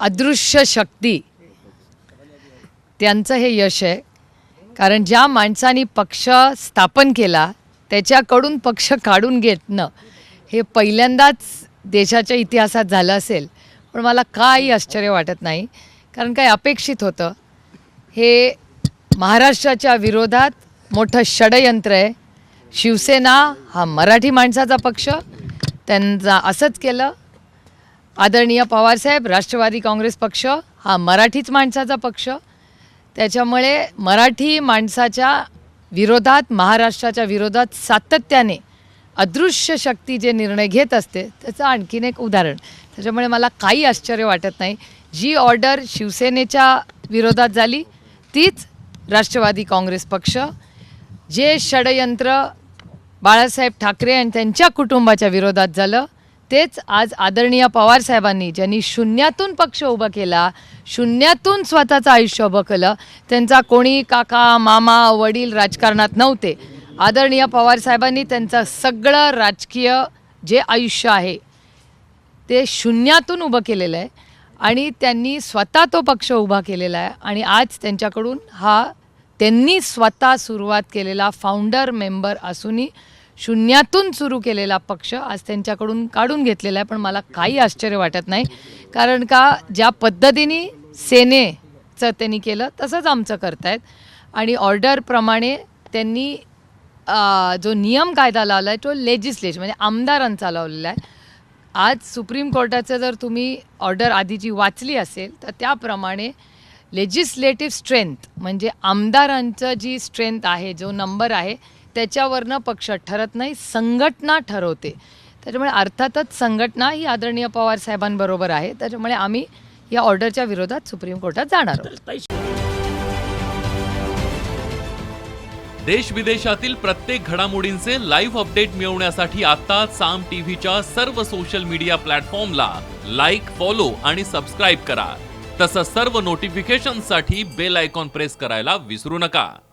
अदृश्य शक्ती त्यांचं हे यश आहे. कारण ज्या माणसांनी पक्ष स्थापन केला त्याच्याकडून पक्ष काढून घेणं हे पहिल्यांदाच देशाच्या इतिहासात झालं असेल. पण मला काही आश्चर्य वाटत नाही, कारण काही अपेक्षित होतं. हे महाराष्ट्राच्या विरोधात मोठं षडयंत्र आहे. शिवसेना हा मराठी माणसाचा पक्ष, त्यांचा असंच केलं. आदरणीय पवारसाहेब राष्ट्रवादी काँग्रेस पक्ष हा मराठीच माणसाचा पक्ष, त्याच्यामुळे मराठी माणसाच्या विरोधात, महाराष्ट्राच्या विरोधात सातत्याने अदृश्य शक्ती जे निर्णय घेत असते त्याचं आणखीन एक उदाहरण. त्याच्यामुळे मला काही आश्चर्य वाटत नाही. जी ऑर्डर शिवसेनेच्या विरोधात झाली तीच राष्ट्रवादी काँग्रेस पक्ष, जे षडयंत्र बाळासाहेब ठाकरे आणि त्यांच्या कुटुंबाच्या विरोधात झालं तेच आज आदरणीय पवारसाहेबांनी, ज्यांनी शून्यातून पक्ष उभा केला, शून्यातून स्वतःचं आयुष्य उभं केलं. त्यांचा कोणी काका मामा वडील राजकारणात नव्हते. आदरणीय पवारसाहेबांनी त्यांचं सगळं राजकीय जे आयुष्य आहे ते शून्यातून उभं केलेलं आहे आणि त्यांनी स्वतः तो पक्ष उभा केलेला आहे. आणि आज त्यांच्याकडून त्यांनी स्वतः सुरुवात केलेला फाउंडर मेंबर असूनही शून्यातून सुरू केलेला पक्ष आज त्यांच्याकडून काढून घेतलेला आहे. पण मला काही आश्चर्य वाटत नाही, कारण का ज्या पद्धतीने सेनेचं त्यांनी केलं तसंच आमचं करतायत. आणि ऑर्डरप्रमाणे त्यांनी जो नियम कायदा लावला आहे तो लेजिस्लेशन म्हणजे आमदारांचा लावलेला आहे. आज सुप्रीम कोर्टाचं जर तुम्ही ऑर्डर आधीची वाचली असेल तर त्याप्रमाणे लेजिस्लेटिव्ह स्ट्रेंथ म्हणजे आमदारांचं जी स्ट्रेंथ आहे, जो नंबर आहे त्याच्यावरनं पक्ष ठरत नाही, संघटना ठरवते. त्याच्यामुळे अर्थातच संघटना ही आदरणीय पवारसाहेबांबरोबर आहे. त्याच्यामुळे आम्ही या ऑर्डरच्या विरोधात सुप्रीम कोर्टात जाणार आहोत. देश विदेशातील प्रत्येक घडामोडींचे लाईव्ह अपडेट मिळवण्यासाठी आता साम टीव्हीच्या सर्व सोशल मीडिया प्लॅटफॉर्मला लाईक, फॉलो आणि सबस्क्राईब करा. तसंच सर्व नोटिफिकेशनसाठी बेल आयकॉन प्रेस करायला विसरू नका.